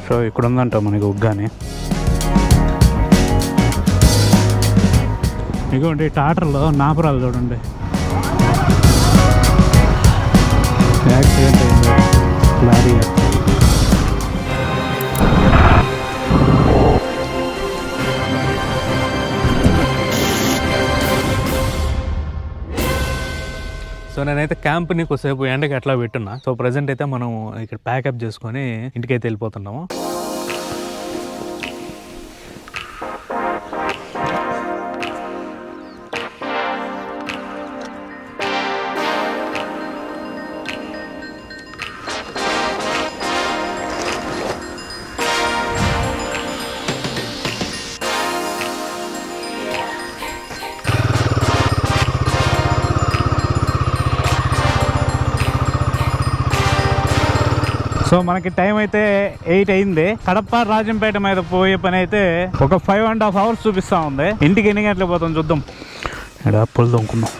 So ఇక్కడ ఉందంట మనకి ఉగ్గాని. ఇదిగోండి టాటర్లో నాపరాలు చూడండి. యాక్సిడెంట్ అయింది లారీ. సో నేనైతే క్యాంప్ని కొద్దిసేపు ఎండకి అట్లా పెట్టున్నా. సో ప్రజెంట్ అయితే మనం ఇక్కడ ప్యాకప్ చేసుకొని ఇంటికైతే వెళ్ళిపోతున్నాము. సో మనకి టైం అయితే 8 అయింది. కడప రాజంపేట మీద పోయే పని అయితే ఒక 5.5 hours చూపిస్తూ ఉంది. ఇంటికి ఎన్ని గంటలకు పోతాం చూద్దాం. ఇక్కడ అప్పులు దొంకున్నాం.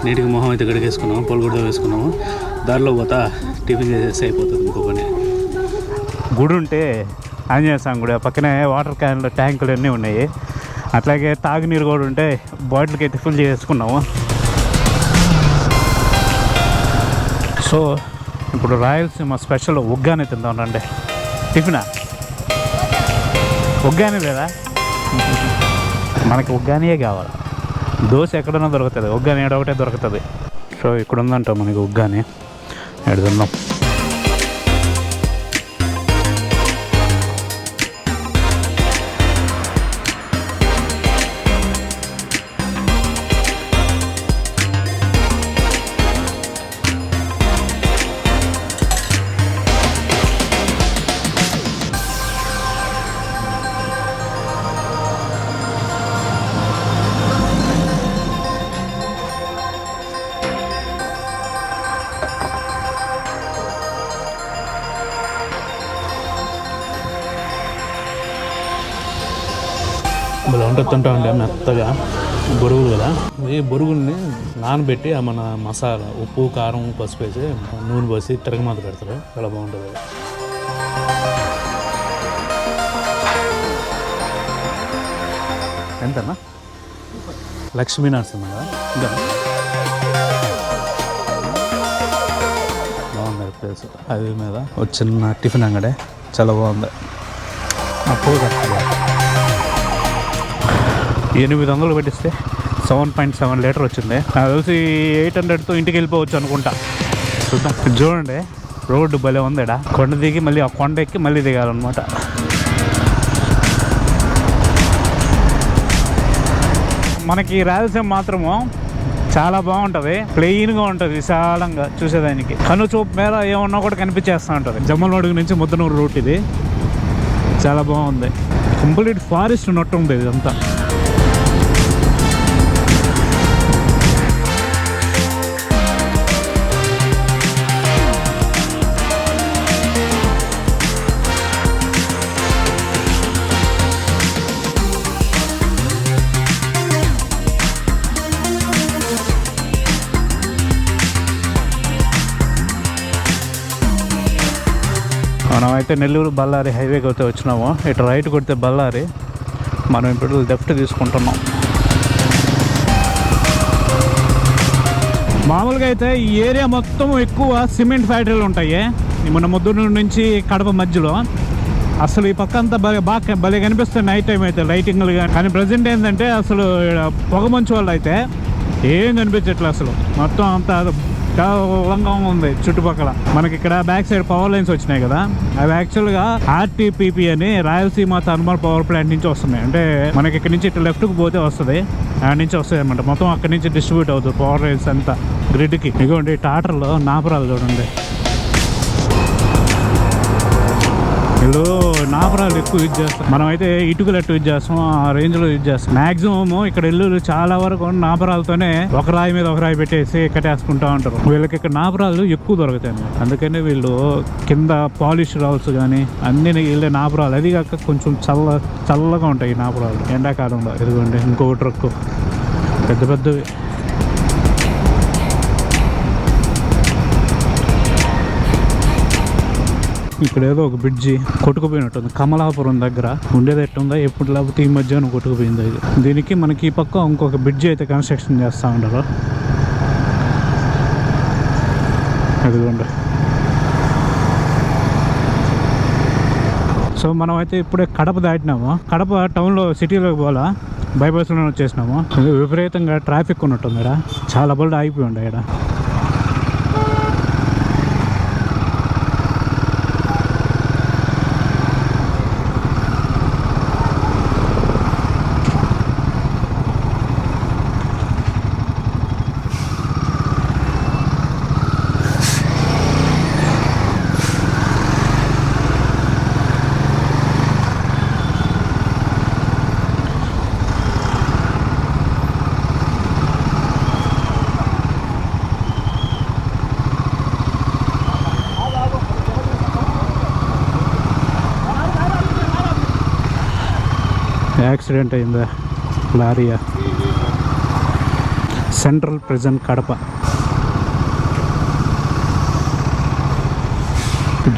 నీటికి మొహం అయితే గడిగేసుకున్నాము, పొలు కూడా వేసుకున్నాము. దారిలో పోతా టిఫిన్ చేసేసి అయిపోతుంది. ఇంకో పని గుడి ఉంటే ఆంజనేయ స్వామి గుడి పక్కనే వాటర్ క్యాన్లు ట్యాంకులు అన్నీ ఉన్నాయి. అట్లాగే తాగునీరు కూడా ఉంటే బాటిల్కి అయితే ఫుల్ చేసుకున్నాము. సో ఇప్పుడు రాయలసీమ స్పెషల్ ఉగ్గాని తిందాం రండి. టిఫినా ఉగ్గాని లేదా? మనకి ఉగ్గానియే కావాలి. దోశ ఎక్కడన్నా దొరుకుతుంది, ఉగ్గాని ఏడ ఒకటే దొరుకుతుంది. సో ఇక్కడ ఉందంట మనకి ఉగ్గాని. ఎక్కడ తిందాం. ఇలా ఉంటుంది ఉండే మెత్తగా బొరుగులు కదా. ఈ బొరుగుల్ని నానబెట్టి మన మసాలా ఉప్పు కారం పసుపు వేసి నూనె పోసి తిరగమాత పెడతారు. చాలా బాగుంటుంది. ఎంతన్నా? లక్ష్మీ నరసింహ కదా. ఇంకా బాగుంది ప్లేస్. అది మీద ఒక చిన్న టిఫిన్ అంగడే చాలా బాగుంది. అప్పుడు 800 పెట్టిస్తే 7.7 లీటర్ వచ్చింది. నాకు తెలిసి 800తో ఇంటికి వెళ్ళిపోవచ్చు అనుకుంటా. చూద్దాం. చూడండి రోడ్డు భలే ఉంది. ఇక్కడ కొండ దిగి మళ్ళీ ఆ కొండ ఎక్కి మళ్ళీ దిగాలన్నమాట. మనకి రాయలసీమ మాత్రము చాలా బాగుంటుంది. ప్లెయిన్గా ఉంటుంది, విశాలంగా చూసేదానికి. కను చూపు మీద ఏమన్నా కూడా కనిపించేస్తూ ఉంటుంది. జమ్మలమడుగు నుంచి ముద్దనూరు రూట్ ఇది. చాలా బాగుంది. కంప్లీట్ ఫారెస్ట్ నట్టు ఉంది ఇదంతా. మనమైతే నెల్లూరు బళ్ళారి హైవేకి అయితే వచ్చినాము. ఇటు రైట్ కొడితే బళ్ళారి, మనం ఇప్పుడు లెఫ్ట్ తీసుకుంటున్నాం. మామూలుగా అయితే ఈ ఏరియా మొత్తం ఎక్కువ సిమెంట్ ఫ్యాక్టరీలు ఉంటాయి. మన ముద్దనూరు నుంచి కడప మధ్యలో. అసలు ఈ పక్క అంతా భలే కనిపిస్తుంది నైట్ టైం అయితే లైటింగ్లు కానీ ప్రజెంట్ ఏంటంటే అసలు పొగ మంచు వల్ల అయితే ఏం కనిపించట్లేదు. అసలు మొత్తం అంతా లంగా ఉంది చుట్టుపక్కల. మనకి ఇక్కడ బ్యాక్ సైడ్ పవర్ లైన్స్ వచ్చినాయి కదా, అవి యాక్చువల్గా ఆర్టీపీపీ అని రాయలసీమ థర్మల్ పవర్ ప్లాంట్ నుంచి వస్తున్నాయి. అంటే మనకి ఇక్కడ నుంచి ఇట్లా లెఫ్ట్కి పోతే వస్తుంది, ఆడ నుంచి వస్తుంది అనమాట. మొత్తం అక్కడి నుంచి డిస్ట్రిబ్యూట్ అవుతుంది పవర్ లైన్స్ అంతా గ్రిడ్కి. ఇదిగోండి టాటర్లో నాపరాలు చూడండి. వీళ్ళు నాపరాలు ఎక్కువ యూజ్ చేస్తాం. మనం అయితే ఇటుకలు ఎక్కువ యూజ్ చేస్తాం, ఆ రేంజ్లో యూజ్ చేస్తాం. మ్యాక్సిమం ఇక్కడ ఇల్లు చాలా వరకు నాపరాలతోనే ఒక రాయి మీద ఒక రాయి పెట్టేసి కట్టేసుకుంటా ఉంటారు. వీళ్ళకి ఇక్కడ నాపరాలు ఎక్కువ దొరుకుతాయి. అందుకని వీళ్ళు కింద పాలిష్ రాల్స్ కానీ అన్ని వీళ్ళే నాపరాలు. అది కాక కొంచెం చల్లగా ఉంటాయి ఈ నాపరాలు ఎండాకాలంలో. ఇదిగోండి ఇంకొక ట్రక్కు పెద్ద పెద్దవి. ఇక్కడ ఏదో ఒక బ్రిడ్జి కొట్టుకుపోయినట్టుంది. కమలాపురం దగ్గర ఉండేది ఎట్టుందా ఎప్పుడు, లేకపోతే ఈ మధ్యాహ్నం కొట్టుకుపోయింది. ఇది దీనికి మనకి ఈ పక్క ఇంకొక బ్రిడ్జి అయితే కన్స్ట్రక్షన్ చేస్తూ ఉంటారు. అదిగోండి. సో మనం అయితే ఇప్పుడే కడప దాటినాము. కడప టౌన్లో సిటీలోకి పోలా, బైపాస్లోనే వచ్చేసినాము. విపరీతంగా ట్రాఫిక్ ఉన్నట్టుంది ఇక్కడ. చాలా బళ్ళు ఆగిపోయి ఉండే ఇక్కడ. యాక్సిడెంట్ అయిందా లారీయా. Central prison Kadapa.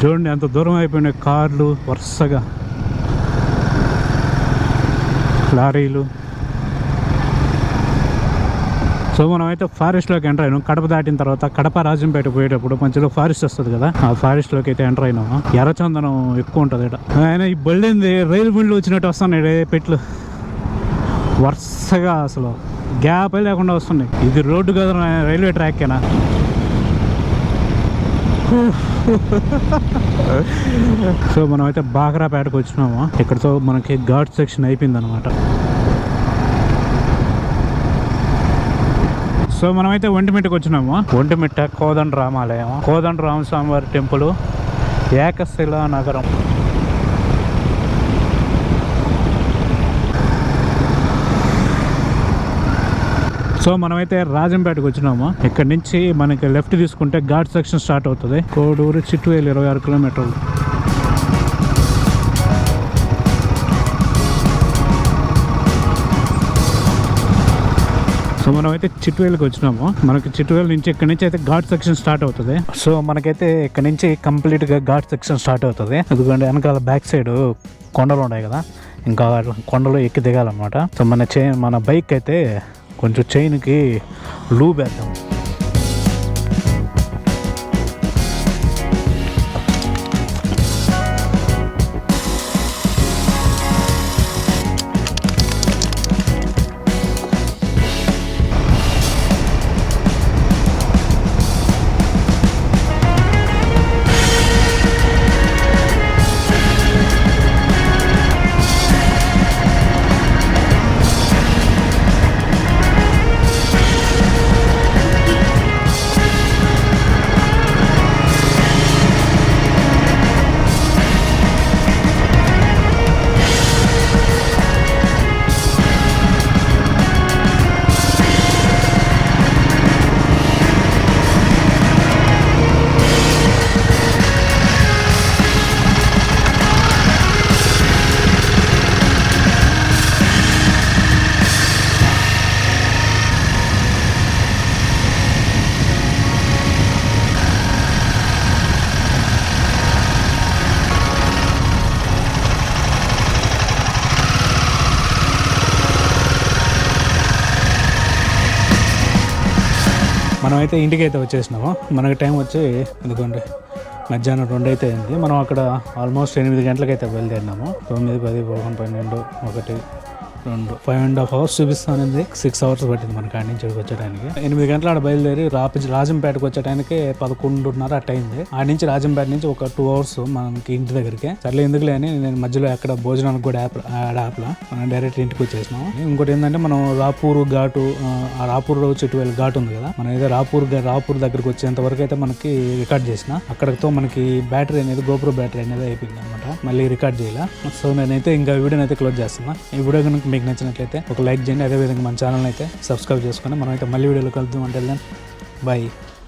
చూడండి ఎంత దూరం అయిపోయినాయి కార్లు వరుసగా, లారీలు. సో మనం అయితే ఫారెస్ట్లోకి ఎంటర్ అయినాం. కడప దాటిన తర్వాత కడప రాజంపేట పోయేటప్పుడు మధ్యలో ఫారెస్ట్ వస్తుంది కదా, ఆ ఫారెస్ట్లోకి అయితే ఎంటర్ అయినాము. ఎర్రచందనం ఎక్కువ ఉంటుంది ఇక్కడ. ఆయన ఈ బళ్ళింది రైలు బిల్లు వచ్చినట్టు వస్తున్నాయి పెట్లు వరుసగా, అసలు గ్యాప్ లేకుండా వస్తున్నాయి. ఇది రోడ్డు కదా, రైల్వే ట్రాక్కేనా? సో మనం అయితే బాగ్రాపేటకు వచ్చినాము. ఇక్కడతో మనకి ఘాట్ సెక్షన్ అయిపోయింది అనమాట. సో మనమైతే ఒంటిమిట్టకు వచ్చినాము. ఒంటిమిట్ట కోదండ రామాలయం, కోదండ రామస్వామివారి టెంపుల్, ఏకశిలా నగరం. సో మనమైతే రాజంపేటకు వచ్చినాము. ఇక్కడ నుంచి మనకి లెఫ్ట్ తీసుకుంటే ఘాట్ సెక్షన్ స్టార్ట్ అవుతుంది. కోడూరు చిట్టువేలు 26 కిలోమీటర్లు. సో మనమైతే చిట్టువేలుకి వచ్చినాము. మనకి చిట్టువేలు నుంచి ఇక్కడ నుంచి అయితే ఘాట్ సెక్షన్ స్టార్ట్ అవుతుంది. సో మనకైతే ఇక్కడ నుంచి కంప్లీట్గా ఘాట్ సెక్షన్ స్టార్ట్ అవుతుంది. ఎందుకంటే వెనకాల బ్యాక్ సైడ్ కొండలు ఉన్నాయి కదా, ఇంకా కొండలు ఎక్కి దిగాలన్నమాట. సో మన బైక్ అయితే కొంచెం చైన్కి లూబ్ వేద్దాం. మనమైతే ఇంటికి అయితే వచ్చేసినాము. మనకి టైం వచ్చి ఎందుకంటే మధ్యాహ్నం 2 అయితే అయింది. మనం అక్కడ ఆల్మోస్ట్ 8 గంటలకైతే బయలుదేరినాము. 9, 10, 11, 12, 1, 5.5 hours చూపిస్తానండి. 6 hours పట్టింది మనకి ఆడి నుంచి ఇక్కడికి వచ్చేటానికి. 8 గంటల ఆడ బయలుదేరి రాజంపేటకు వచ్చేటానికి 11:30 అట్ట అయింది. ఆడి నుంచి రాజంపేట నుంచి ఒక 2 hours మనకి ఇంటి దగ్గరికి. సర్లే ఎందుకులే అని నేను మధ్యలో ఎక్కడ భోజనానికి కూడా యాప్లో మనం డైరెక్ట్ ఇంటికి వచ్చేసినాం. ఇంకోటి ఏంటంటే మనం రాపూర్ ఘాటు, ఆ రాపూర్ చెట్టువేలు ఘాట్ ఉంది కదా, మనం ఏదో రాపూర్ దగ్గరికి వచ్చేంత వరకు అయితే మనకి రికార్డ్ చేసిన. అక్కడితో మనకి బ్యాటరీ అనేది GoPro బ్యాటరీ అనేది అయిపోయింది అనమాట. మళ్ళీ రికార్డ్ చేయాల. సో నేనైతే ఇంకా వీడియోని అయితే క్లోజ్ చేస్తున్నా. ఈ వీడియో కనుక మీకు నచ్చినట్లయితే ఒక లైక్ చేయండి. అదేవిధంగా మన ఛానల్ అయితే సబ్స్క్రైబ్ చేసుకొని మనం అయితే మళ్ళీ వీడియోలో కలుద్దాం. అంటే బై.